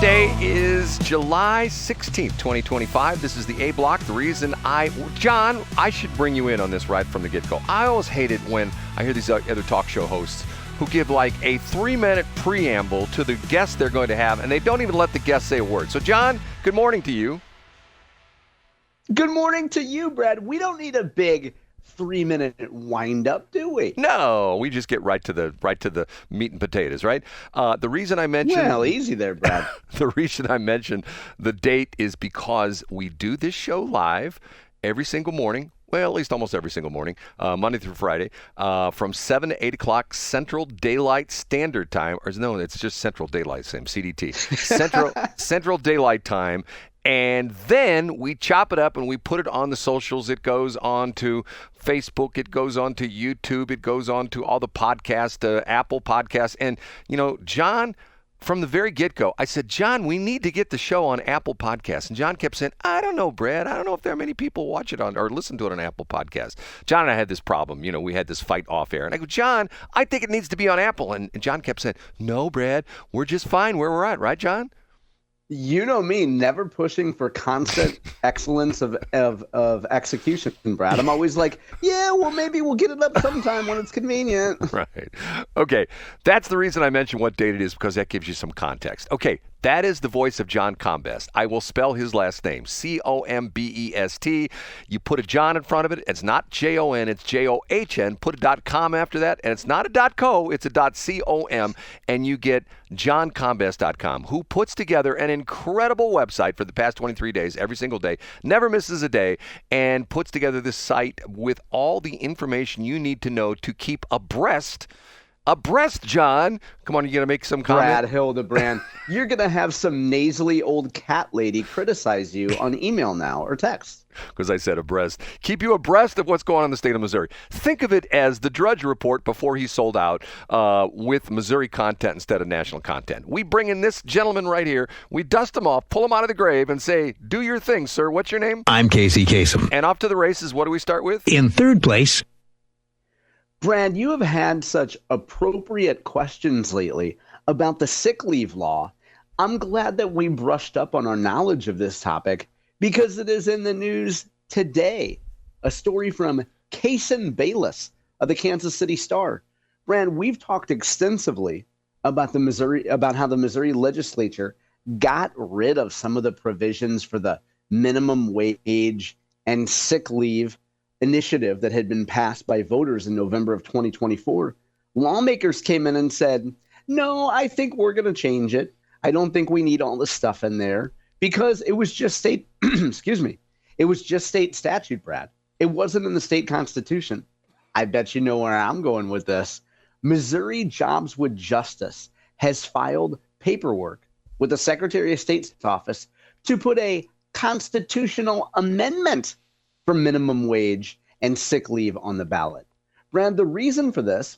Today is July 16th, 2025. This is the A Block. The reason John, I should bring you in on this right from the get-go. I always hate it when I hear these other talk show hosts who give like a 3-minute preamble to the guests they're going to have, and they don't even let the guests say a word. So, John, good morning to you. Good morning to you, Brad. We don't need a big 3-minute wind-up, do we? No, we just get right to the meat and potatoes, right? The reason I mentioned... Well, easy there, Brad. The reason I mentioned the date is because we do this show live every single morning. Well, at least almost every single morning, Monday through Friday, from 7 to 8 o'clock Central Daylight Standard Time. Or no, it's just Central Daylight, same CDT. Central Daylight Time. And then we chop it up and we put it on the socials. It goes on to Facebook. It goes on to YouTube. It goes on to all the podcasts, Apple Podcasts. And, you know, John, from the very get-go, I said, John, we need to get the show on Apple Podcasts. And John kept saying, I don't know, Brad. I don't know if there are many people watch it on or listen to it on Apple Podcasts. John and I had this problem. You know, we had this fight off air. And I go, John, I think it needs to be on Apple. And John kept saying, no, Brad, we're just fine where we're at. Right, John? You know me, never pushing for constant excellence of execution, Brad. I'm always like, yeah, well, maybe we'll get it up sometime when it's convenient. Right. Okay. That's the reason I mentioned what date it is, because that gives you some context. Okay. That is the voice of John Combest. I will spell his last name, Combest. You put a John in front of it. It's not Jon, it's John. Put a .com after that, and it's not a .co, it's a .com, and you get johncombest.com, who puts together an incredible website for the past 23 days, every single day, never misses a day, and puts together this site with all the information you need to know to keep abreast, John. Come on, you going to make some comment? Brad Hildebrand, you're going to have some nasally old cat lady criticize you on email now or text. Because I said abreast. Keep you abreast of what's going on in the state of Missouri. Think of it as the Drudge Report before he sold out with Missouri content instead of national content. We bring in this gentleman right here. We dust him off, pull him out of the grave, and say, do your thing, sir. What's your name? I'm Casey Kasem. And off to the races. What do we start with? In third place, Brad, you have had such appropriate questions lately about the sick leave law. I'm glad that we brushed up on our knowledge of this topic because it is in the news today. A story from Kason Bayless of the Kansas City Star. Brad, we've talked extensively about how the Missouri legislature got rid of some of the provisions for the minimum wage and sick leave initiative that had been passed by voters in November of 2024. Lawmakers came in and said, no, I think we're going to change it. I don't think we need all this stuff in there because it was just state, it was just state statute, Brad. It wasn't in the state constitution. I bet you know where I'm going with this. Missouri Jobs with Justice has filed paperwork with the Secretary of State's office to put a constitutional amendment for minimum wage and sick leave on the ballot. Brad, the reason for this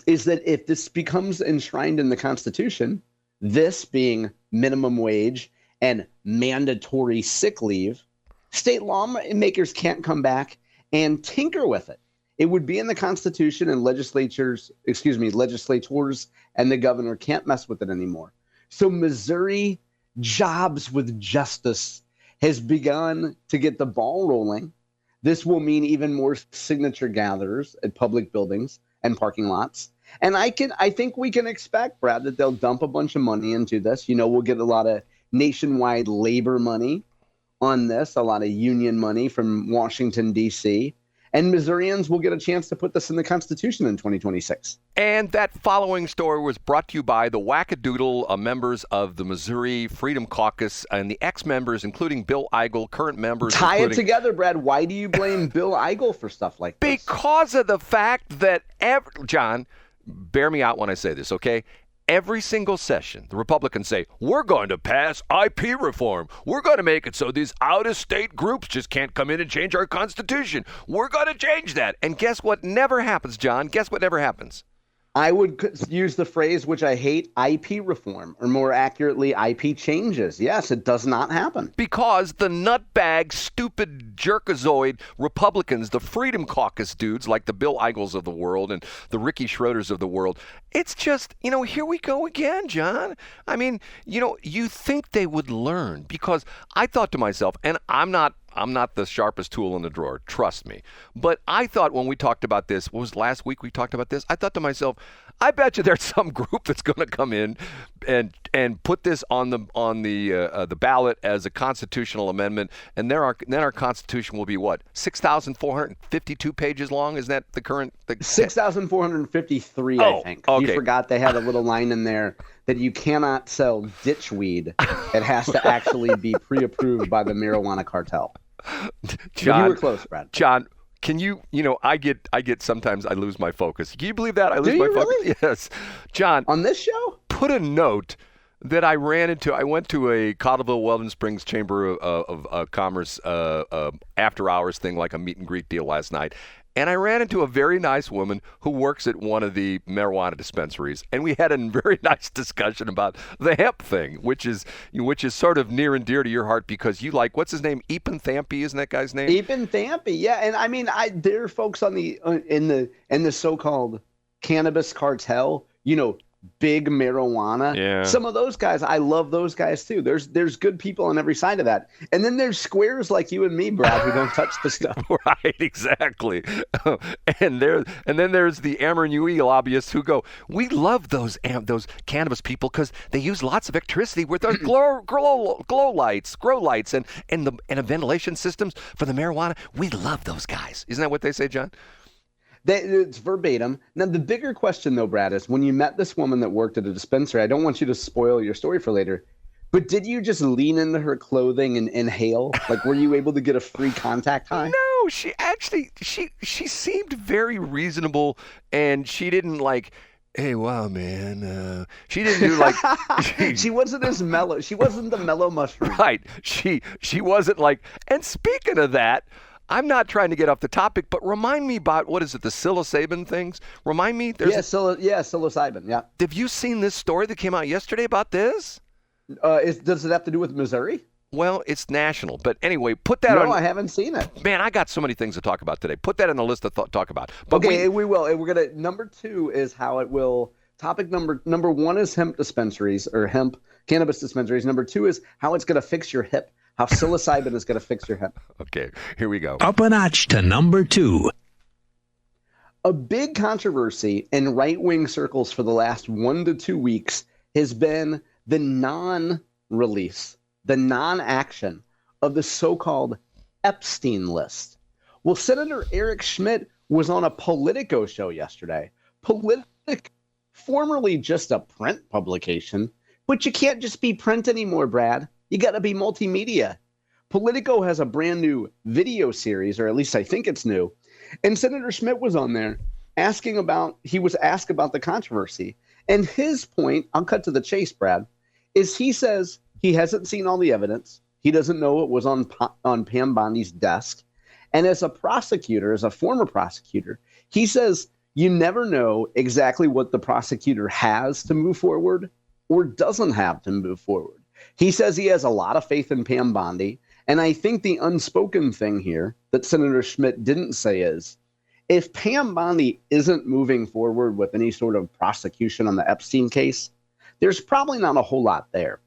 is that if this becomes enshrined in the Constitution, this being minimum wage and mandatory sick leave, state lawmakers can't come back and tinker with it. It would be in the Constitution and legislators and the governor can't mess with it anymore. So Missouri Jobs with Justice has begun to get the ball rolling. This will mean even more signature gatherers at public buildings and parking lots. And I think we can expect, Brad, that they'll dump a bunch of money into this. You know, we'll get a lot of nationwide labor money on this, a lot of union money from Washington, D.C., and Missourians will get a chance to put this in the Constitution in 2026. And that following story was brought to you by the wackadoodle members of the Missouri Freedom Caucus and the ex-members, including Bill Eigel, current members. Tie it together, Brad. Why do you blame Bill Eigel for stuff like this? Because of the fact that, John, bear me out when I say this, okay? Every single session, the Republicans say, we're going to pass IP reform. We're going to make it so these out-of-state groups just can't come in and change our Constitution. We're going to change that. And guess what never happens, John? Guess what never happens? I would use the phrase, which I hate, IP reform, or more accurately, IP changes. Yes, it does not happen. Because the nutbag, stupid, jerkazoid Republicans, the Freedom Caucus dudes like the Bill Eigels of the world and the Ricky Schroeders of the world, it's just, here we go again, John. I mean, you think they would learn, because I thought to myself, and I'm not the sharpest tool in the drawer, trust me. But I thought when we talked about this, what was last week we talked about this? I thought to myself, I bet you there's some group that's going to come in and put this on the ballot as a constitutional amendment, and then our Constitution will be what, 6,452 pages long? Is that the current? 6,453, I think. Okay. You forgot they had a little line in there that you cannot sell ditchweed. It has to actually be pre-approved by the marijuana cartel. John, you were close, Brad. John, can you, I get sometimes I lose my focus. Can you believe that? I lose my focus. Really? Yes. John. On this show? Put a note that I went to a Cottleville Weldon Springs Chamber of Commerce after hours thing, like a meet and greet deal last night. And I ran into a very nice woman who works at one of the marijuana dispensaries, and we had a very nice discussion about the hemp thing, which is sort of near and dear to your heart because you like, what's his name? Epen Thampy, isn't that guy's name? Epen Thampy, yeah. And I mean, there are folks on the in the so-called cannabis cartel, big marijuana. Yeah. Some of those guys, I love those guys too. There's good people on every side of that. And then there's squares like you and me, Brad, who don't touch the stuff. Right, exactly. And then there's the Amber and UE lobbyists who go, we love those cannabis people because they use lots of electricity with those grow lights and ventilation systems for the marijuana. We love those guys. Isn't that what they say, John? It's verbatim. Now, the bigger question, though, Brad, is when you met this woman that worked at a dispensary, I don't want you to spoil your story for later, but did you just lean into her clothing and inhale? Like, were you able to get a free contact high? No, she actually, she seemed very reasonable, and she didn't like, hey, wow, man. She didn't do like... She wasn't as mellow. She wasn't the mellow mushroom. Right. She wasn't like... And speaking of that... I'm not trying to get off the topic, but remind me about, what is it, the psilocybin things? Remind me. Psilocybin, yeah. Have you seen this story that came out yesterday about this? Does it have to do with Missouri? Well, it's national. But anyway, put that on. No, I haven't seen it. Man, I got so many things to talk about today. Put that on the list to talk about. But okay, we will. And we're going to, number 2 is how it will, topic number 1 is hemp dispensaries or hemp cannabis dispensaries. Number 2 is how it's going to fix your hip. How psilocybin is going to fix your hip. Okay, here we go. Up a notch to number 2. A big controversy in right-wing circles for the last 1 to 2 weeks has been the non-release, the non-action of the so-called Epstein list. Well, Senator Eric Schmitt was on a Politico show yesterday. Politico, formerly just a print publication, but you can't just be print anymore, Brad. You got to be multimedia. Politico has a brand new video series, or at least I think it's new. And Senator Schmitt was on there he was asked about the controversy. And his point, I'll cut to the chase, Brad, is he says he hasn't seen all the evidence. He doesn't know it was on Pam Bondi's desk. And as a prosecutor, as a former prosecutor, he says you never know exactly what the prosecutor has to move forward or doesn't have to move forward. He says he has a lot of faith in Pam Bondi. And I think the unspoken thing here that Senator Schmitt didn't say is, if Pam Bondi isn't moving forward with any sort of prosecution on the Epstein case, there's probably not a whole lot there.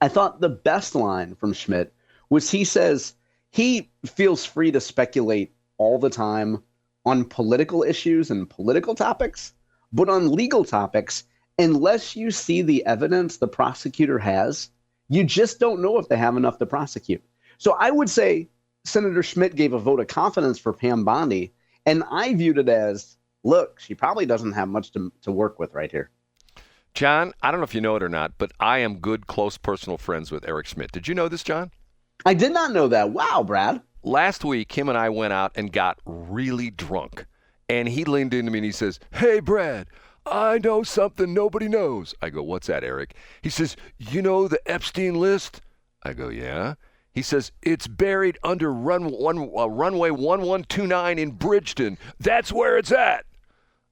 I thought the best line from Schmitt was he says he feels free to speculate all the time on political issues and political topics, but on legal topics, unless you see the evidence the prosecutor has, you just don't know if they have enough to prosecute. So I would say Senator Schmitt gave a vote of confidence for Pam Bondi, and I viewed it as, look, she probably doesn't have much to work with right here. John, I don't know if you know it or not, but I am good, close personal friends with Eric Schmitt. Did you know this, John? I did not know that. Wow, Brad. Last week, him and I went out and got really drunk, and he leaned into me and he says, hey, Brad, I know something nobody knows. I go, what's that, Eric? He says, you know the Epstein list? I go, yeah. He says, it's buried under runway 1129 in Bridgeton. That's where it's at.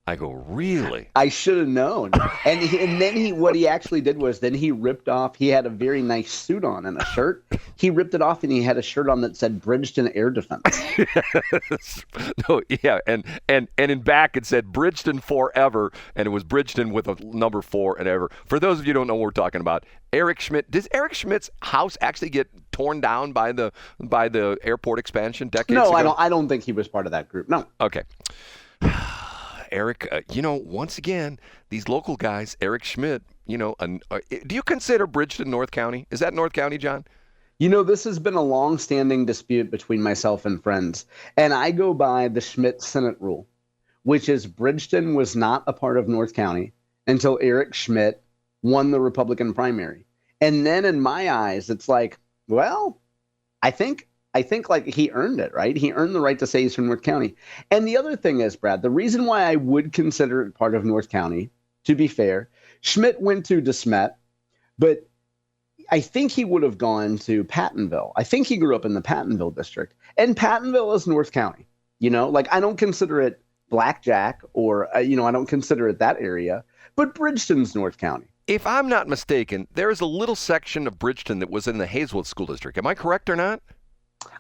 I go, really? I should have known. And then what he actually did was then he ripped off, he had a very nice suit on and a shirt. He ripped it off and he had a shirt on that said Bridgeton Air Defense. No, yeah, and in back it said Bridgeton forever, and it was Bridgeton with a number 4 and ever. For those of you who don't know what we're talking about, Eric Schmitt, does Eric Schmitt's house actually get torn down by the airport expansion decades ago? No, I don't think he was part of that group. No. Okay. Eric, once again, these local guys, Eric Schmitt, do you consider Bridgeton North County? Is that North County, John? This has been a long-standing dispute between myself and friends, and I go by the Schmitt Senate rule, which is Bridgeton was not a part of North County until Eric Schmitt won the Republican primary. And then in my eyes, it's like, well, I think like he earned it, right? He earned the right to say he's from North County. And the other thing is, Brad, the reason why I would consider it part of North County, to be fair, Schmitt went to DeSmet, but I think he would have gone to Pattonville. I think he grew up in the Pattonville district. And Pattonville is North County. I don't consider it Blackjack or, I don't consider it that area, but Bridgeton's North County. If I'm not mistaken, there is a little section of Bridgeton that was in the Hazelwood School District. Am I correct or not?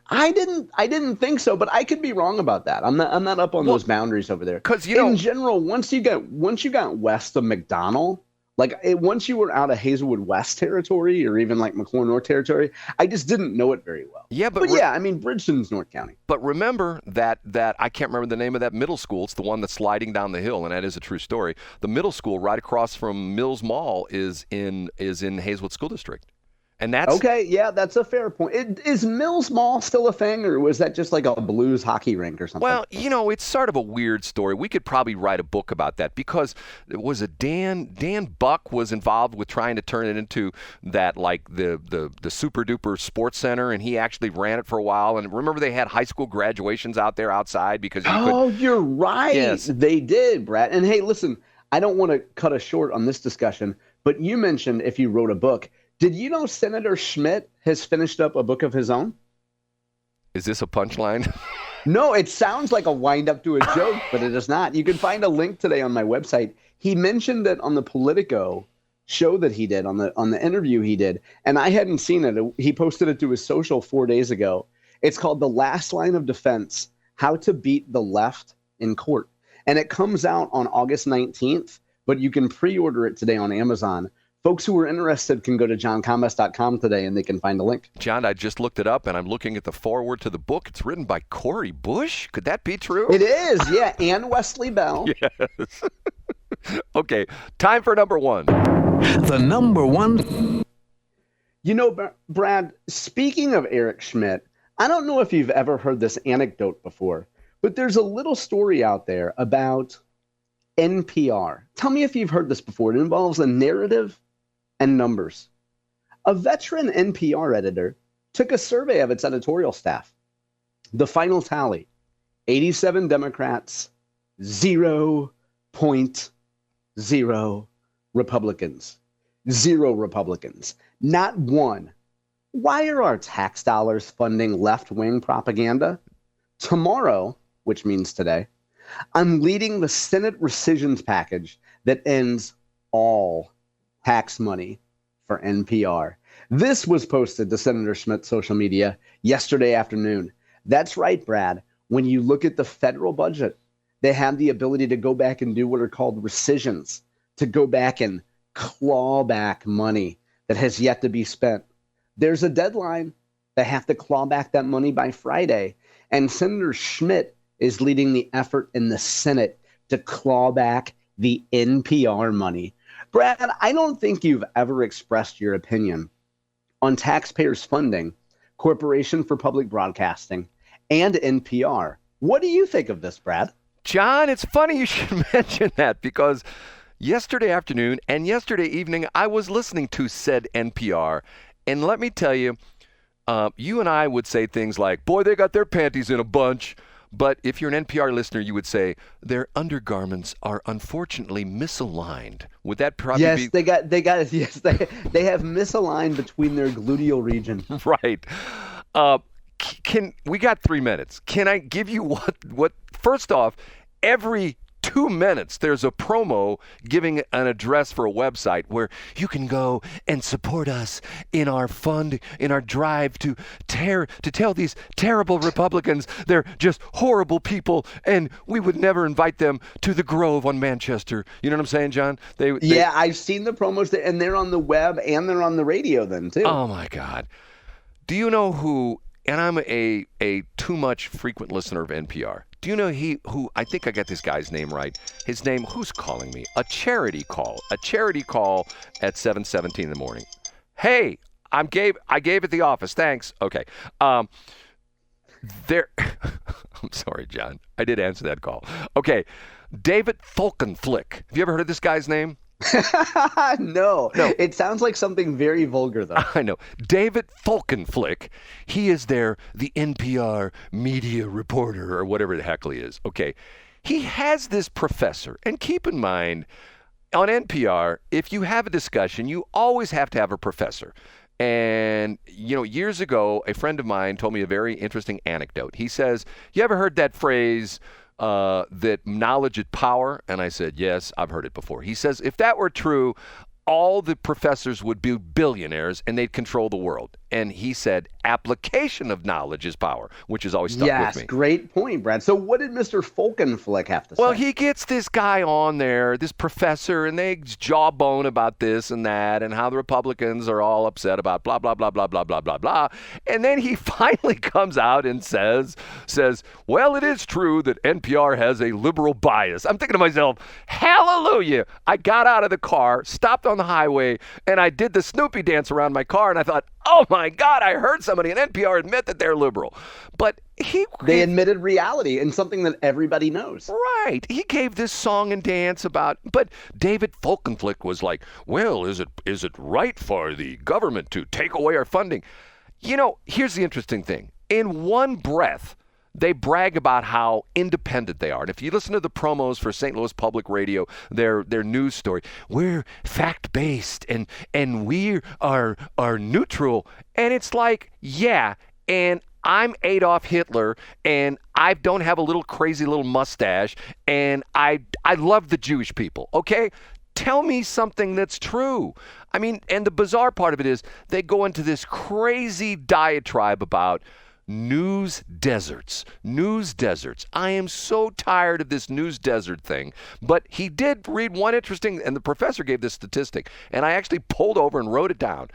I didn't think so, but I could be wrong about that. I'm not up on those boundaries over there. Because in general, once you got west of McDonald, once you were out of Hazelwood West territory or even like McClure North territory, I just didn't know it very well. Yeah, but Bridgeton's North County. But remember that I can't remember the name of that middle school. It's the one that's sliding down the hill, and that is a true story. The middle school right across from Mills Mall is in Hazelwood School District. And that's okay. Yeah, that's a fair point. Is Mills Mall still a thing, or was that just like a Blues hockey rink or something? Well, it's sort of a weird story. We could probably write a book about that because it was Dan Buck was involved with trying to turn it into that like the super duper sports center, and he actually ran it for a while. And remember, they had high school graduations out there outside because you're right. Yes. They did, Brad. And hey, listen, I don't want to cut us short on this discussion, but you mentioned if you wrote a book. Did you know Senator Schmitt has finished up a book of his own? Is this a punchline? No, it sounds like a wind up to a joke, but it is not. You can find a link today on my website. He mentioned it on the Politico show that he did, on the interview he did, and I hadn't seen it. He posted it to his social 4 days ago. It's called The Last Line of Defense, How to Beat the Left in Court. And it comes out on August 19th, but you can pre-order it today on Amazon. Folks who are interested can go to johncombest.com today and they can find a link. John, I just looked it up and I'm looking at the foreword to the book. It's written by Corey Bush. Could that be true? It is, yeah. And Wesley Bell. Yes. Okay, time for number 1. The number 1. Brad, speaking of Eric Schmitt, I don't know if you've ever heard this anecdote before, but there's a little story out there about NPR. Tell me if you've heard this before. It involves a narrative and numbers. A veteran NPR editor took a survey of its editorial staff. The final tally, 87 Democrats, 0.0 Republicans. 0 Republicans. Not one. Why are our tax dollars funding left-wing propaganda? Tomorrow, which means today, I'm leading the Senate rescissions package that ends all tax money for NPR. This was posted to Senator Schmitt's social media yesterday afternoon. That's right, Brad. When you look at the federal budget, they have the ability to go back and do what are called rescissions, to go back and claw back money that has yet to be spent. There's a deadline. They have to claw back that money by Friday. And Senator Schmitt is leading the effort in the Senate to claw back the NPR money. Brad, I don't think you've ever expressed your opinion on taxpayers funding Corporation for Public Broadcasting and NPR. What do you think of this, Brad? John, it's funny you should mention that because yesterday afternoon and yesterday evening, I was listening to said NPR. And let me tell you, you and I would say things like, boy, they got their panties in a bunch. But if you're an NPR listener, you would say their undergarments are unfortunately misaligned. Would that probably be? They have misaligned between their gluteal region. Right. We got 3 minutes. Can I give you what first off, every 2 minutes, there's a promo giving an address for a website where you can go and support us in our fund, in our drive to tell these terrible Republicans they're just horrible people and we would never invite them to the Grove on Manchester. You know what I'm saying, John? Yeah, I've seen the promos, and they're on the web and they're on the radio then, too. Oh, my God. Do you know who, and I'm a too much frequent listener of NPR. Do you know who, I think I got this guy's name right. His name, who's calling me? A charity call at 7:17 in the morning. Hey, I gave at the office. Thanks. Okay. I'm sorry, John. I did answer that call. Okay. David Folkenflik. Have you ever heard of this guy's name? No. It sounds like something very vulgar, though. I know. David Folkenflik. He is the NPR media reporter or whatever the heck he is. Okay. He has this professor. And keep in mind, on NPR, if you have a discussion, you always have to have a professor. And, years ago, a friend of mine told me a very interesting anecdote. He says, you ever heard that phrase, that knowledge is power? And I said, yes, I've heard it before. He says, if that were true, all the professors would be billionaires and they'd control the world. And he said, application of knowledge is power, which has always stuck with me. Yes, great point, Brad. So what did Mr. Folkenflik have to say? Well, he gets this guy on there, this professor, and they jawbone about this and that and how the Republicans are all upset about blah, blah, blah, blah, blah, blah, blah, blah. And then he finally comes out and says, well, it is true that NPR has a liberal bias. I'm thinking to myself, hallelujah. I got out of the car, stopped on the highway, and I did the Snoopy dance around my car, and I thought, oh my God, I heard somebody in NPR admit that they're liberal. But they admitted reality and something that everybody knows. Right. He gave this song and dance about, but David Folkenflik was like, well, is it right for the government to take away our funding? Here's the interesting thing. In one breath, they brag about how independent they are. And if you listen to the promos for St. Louis Public Radio, their news story, we're fact-based and we are neutral. And it's like, yeah, and I'm Adolf Hitler, and I don't have a little crazy little mustache, and I love the Jewish people, okay? Tell me something that's true. I mean, and the bizarre part of it is they go into this crazy diatribe about news deserts. I am so tired of this news desert thing. But he did read one interesting, and the professor gave this statistic, and I actually pulled over and wrote it down.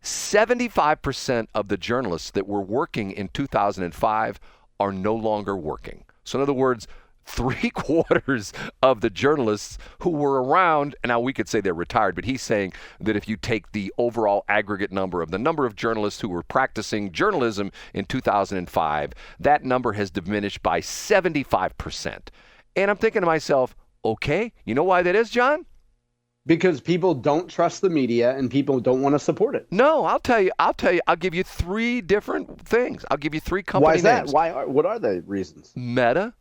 75% of the journalists that were working in 2005 are no longer working. So in other words, 3/4 of the journalists who were around, and now we could say they're retired, but he's saying that if you take the overall aggregate number of journalists who were practicing journalism in 2005, that number has diminished by 75%. And I'm thinking to myself, okay, you know why that is, John? Because people don't trust the media and people don't want to support it. No, I'll tell you. I'll give you 3 different things. I'll give you 3 company names. Why is that? What are the reasons? Meta,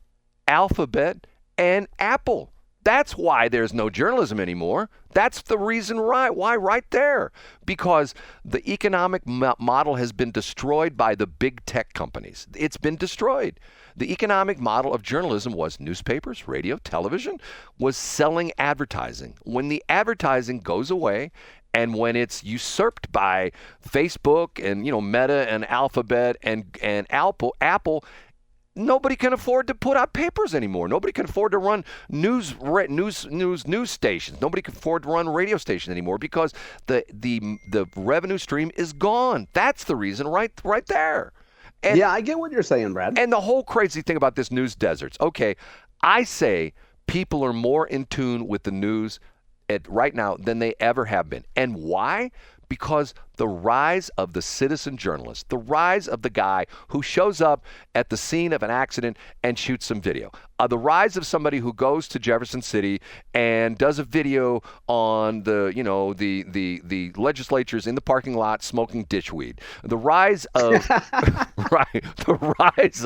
Alphabet, and Apple. That's why there's no journalism anymore. That's the reason why right there. Because the economic model has been destroyed by the big tech companies. It's been destroyed. The economic model of journalism was newspapers, radio, television, was selling advertising. When the advertising goes away and when it's usurped by Facebook and Meta and Alphabet and Apple, nobody can afford to put out papers anymore. Nobody can afford to run news stations. Nobody can afford to run radio stations anymore because the revenue stream is gone. That's the reason right there. And, yeah, I get what you're saying, Brad. And the whole crazy thing about this news deserts. Okay, I say people are more in tune with the news right now than they ever have been. And why? Because the rise of the citizen journalist, the rise of the guy who shows up at the scene of an accident and shoots some video, the rise of somebody who goes to Jefferson City and does a video on the legislatures in the parking lot smoking ditchweed, the rise of the rise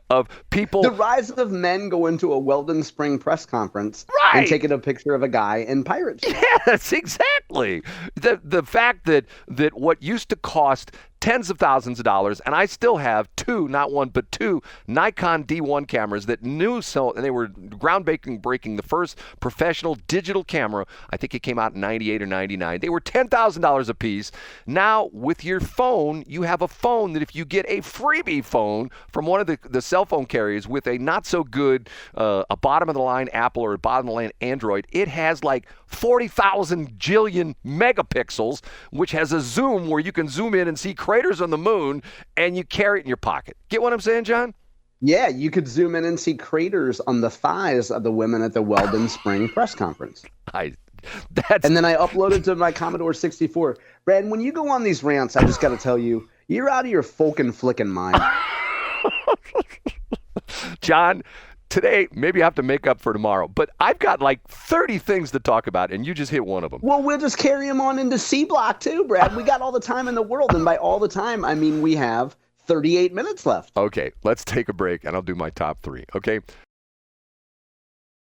of people, the rise of men go into a Weldon Spring press conference and taking a picture of a guy in pirate shit. Yes, exactly. The fact that what used to cost tens of thousands of dollars, and I still have two, not one, but two Nikon D1 cameras that and they were breaking, the first professional digital camera. I think it came out in 98 or 99. They were $10,000 a piece. Now, with your phone, you have a phone that if you get a freebie phone from one of the cell phone carriers with a not so good, a bottom-of-the-line Apple or a bottom-of-the-line Android, it has like 40,000 jillion megapixels, which has a zoom where you can zoom in and see craters on the moon, and you carry it in your pocket. Get what I'm saying, John? Yeah, you could zoom in and see craters on the thighs of the women at the Weldon Spring press conference. And then I uploaded to my Commodore 64. Brad, when you go on these rants, I just got to tell you, you're out of your folkin' flickin' mind. John, today, maybe I have to make up for tomorrow, but I've got like 30 things to talk about, and you just hit one of them. Well, we'll just carry them on into C Block too, Brad. We got all the time in the world, and by all the time, I mean we have 38 minutes left. Okay, let's take a break, and I'll do my top three, okay?